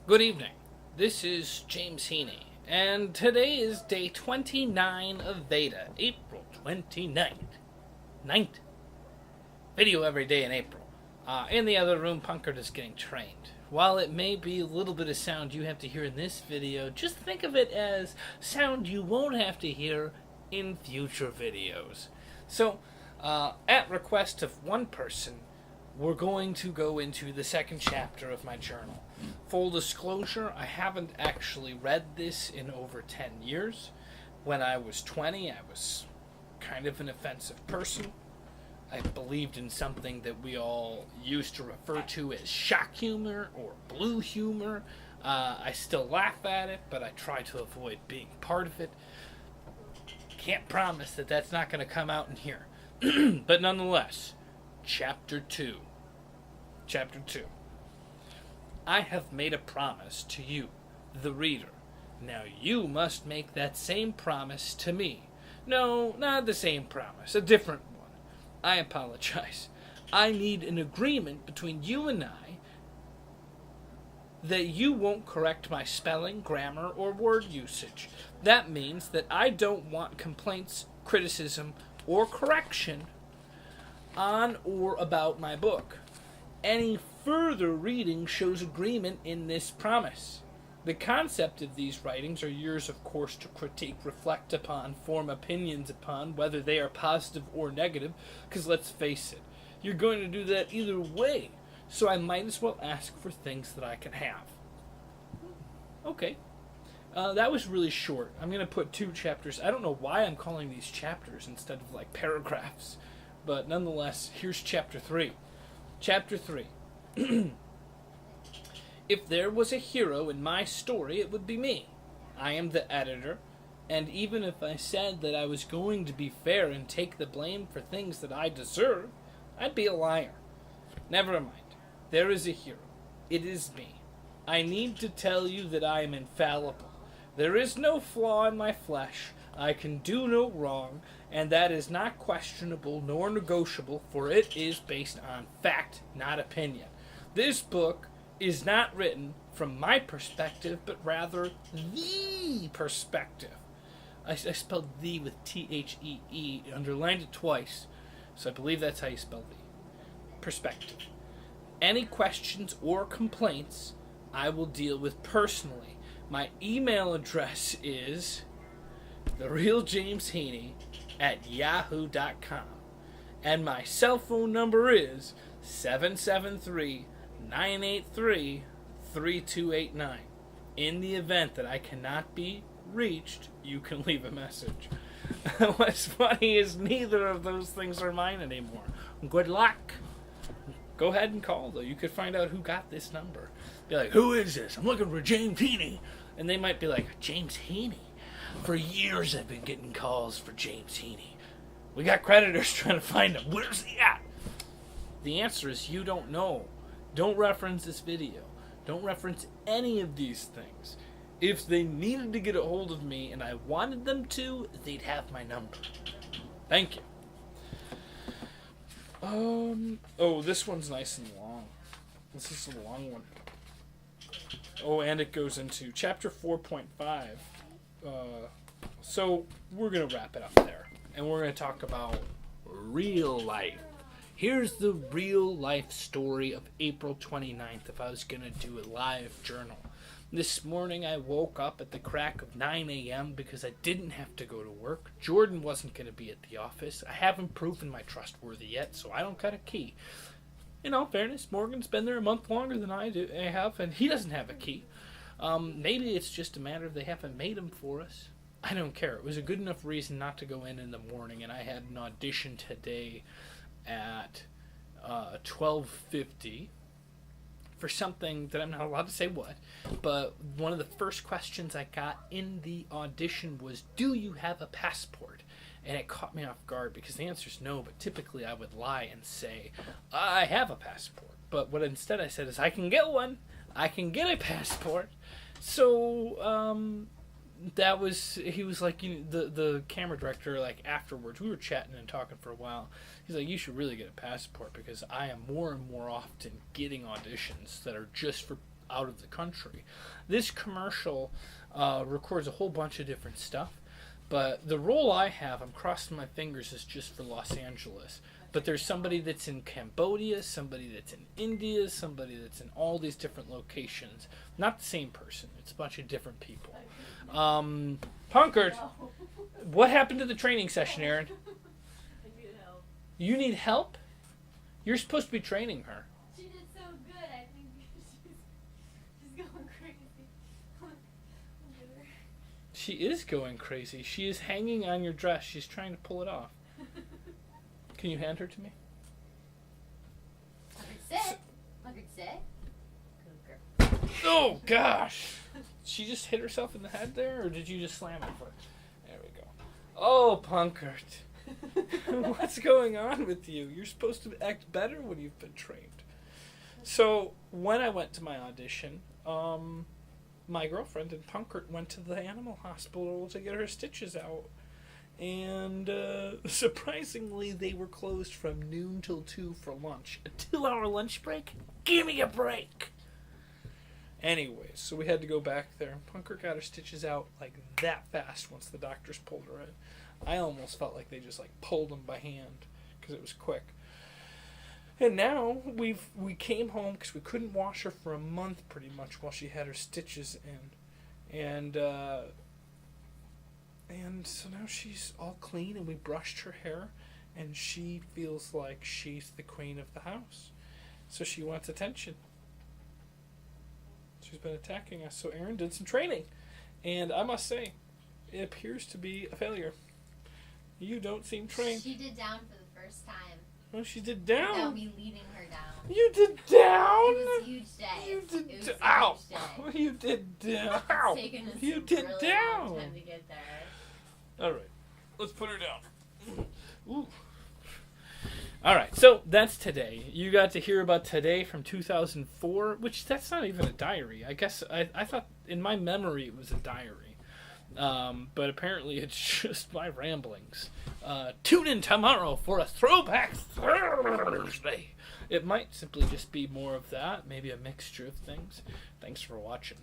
Good evening. This is James Heaney, and today is day 29 of VEDA, April 29th. 9th. Video every day in April. In the other room, Punkert is getting trained. While it may be a little bit of sound you have to hear in this video, just think of it as sound you won't have to hear in future videos. So, at request of one person, we're going to go into the second chapter of my journal. Full disclosure, I haven't actually read this in over 10 years. When I was 20, I was kind of an offensive person. I believed in something that we all used to refer to as shock humor or blue humor. I still laugh at it, but I try to avoid being part of it. Can't promise that that's not going to come out in here. But nonetheless, Chapter 2. Chapter 2. I have made a promise to you, the reader. Now you must make that same promise to me. No, not the same promise, a different one. I apologize. I need an agreement between you and I that you won't correct my spelling, grammar, or word usage. That means that I don't want complaints, criticism, or correction on or about my book. Any further reading shows agreement in this promise. The concept of these writings are yours, of course, to critique, reflect upon, form opinions upon, whether they are positive or negative, because let's face it, you're going to do that either way, so I might as well ask for things that I can have. Okay. That was really short. I'm going to put 2 chapters. I don't know why I'm calling these chapters instead of, paragraphs, but nonetheless, here's Chapter 3. Chapter 3. If there was a hero in my story, it would be me. I am the editor, and even if I said that I was going to be fair and take the blame for things that I deserve, I'd be a liar. Never mind. There is a hero. It is me. I need to tell you that I am infallible. There is no flaw in my flesh. I can do no wrong, and that is not questionable nor negotiable, for it is based on fact, not opinion. This book is not written from my perspective, but rather the perspective. I spelled the with T-H-E-E, underlined it twice, so I believe that's how you spell the. Perspective. Any questions or complaints I will deal with personally. My email address is therealjamesheaney@yahoo.com, and my cell phone number is 773-983-3289. In the event that I cannot be reached, you can leave a message. What's funny is neither of those things are mine anymore. Good luck. Go ahead and call, though. You could find out who got this number. Be like, who is this? I'm looking for James Heaney. And they might be like, James Heaney? For years I've been getting calls for James Heaney. We got creditors trying to find him. Where's he at? The answer is you don't know. Don't reference this video. Don't reference any of these things. If they needed to get a hold of me and I wanted them to, they'd have my number. Thank you. Oh, this one's nice and long. This is a long one. Oh, and it goes into chapter 4.5. So we're going to wrap it up there. And we're going to talk about real life. Here's the real life story of April 29th if I was going to do a live journal. This morning I woke up at the crack of 9 a.m. because I didn't have to go to work. Jordan wasn't going to be at the office. I haven't proven my trustworthy yet, so I don't got a key. In all fairness, Morgan's been there a month longer than I have, and he doesn't have a key. Maybe it's just a matter of they haven't made them for us. I don't care. It was a good enough reason not to go in the morning, and I had an audition today at 12:50 for something that I'm not allowed to say what, but one of the first questions I got in the audition was, do you have a passport? And it caught me off guard because the answer is no, but typically I would lie and say, I have a passport. But what instead I said is, I can get one. I can get a passport. So, he was like, the camera director, afterwards, we were chatting and talking for a while. He's like, you should really get a passport because I am more and more often getting auditions that are just for out of the country. This commercial records a whole bunch of different stuff, but the role I have, I'm crossing my fingers, is just for Los Angeles. But there's somebody that's in Cambodia, somebody that's in India, somebody that's in all these different locations. Not the same person. It's a bunch of different people. Punkert, what happened to the training session, Aaron? I need help. You need help? You're supposed to be training her. She did so good. I think she's going crazy. She is going crazy. She is hanging on your dress. She's trying to pull it off. Can you hand her to me? Sit. Oh, gosh. She just hit herself in the head there, or did you just slam it for? There we go. Oh, Punkert. What's going on with you? You're supposed to act better when you've been trained. So, when I went to my audition, my girlfriend and Punkert went to the animal hospital to get her stitches out. And surprisingly, they were closed from noon till 2 for lunch. A 2-hour lunch break? Give me a break! Anyways, so we had to go back there. Punkert got her stitches out like that fast once the doctors pulled her in. I almost felt like they just like pulled them by hand because it was quick. And now we came home because we couldn't wash her for a month pretty much while she had her stitches in. And so now she's all clean, and we brushed her hair, and she feels like she's the queen of the house. So she wants attention. She's been attacking us. So Aaron did some training, and I must say, it appears to be a failure. You don't seem trained. She did down for the first time. Oh, she did down? Without me leading her down. You did down? It was a huge day. You did it was ow. A huge day. You did down. It's taken us You a did really down. long time to get there. All right, let's put her down. Ooh. All right, so that's today. You got to hear about today from 2004, which that's not even a diary. I guess I thought in my memory it was a diary, but apparently it's just my ramblings. Tune in tomorrow for a Throwback Thursday. It might simply just be more of that, maybe a mixture of things. Thanks for watching.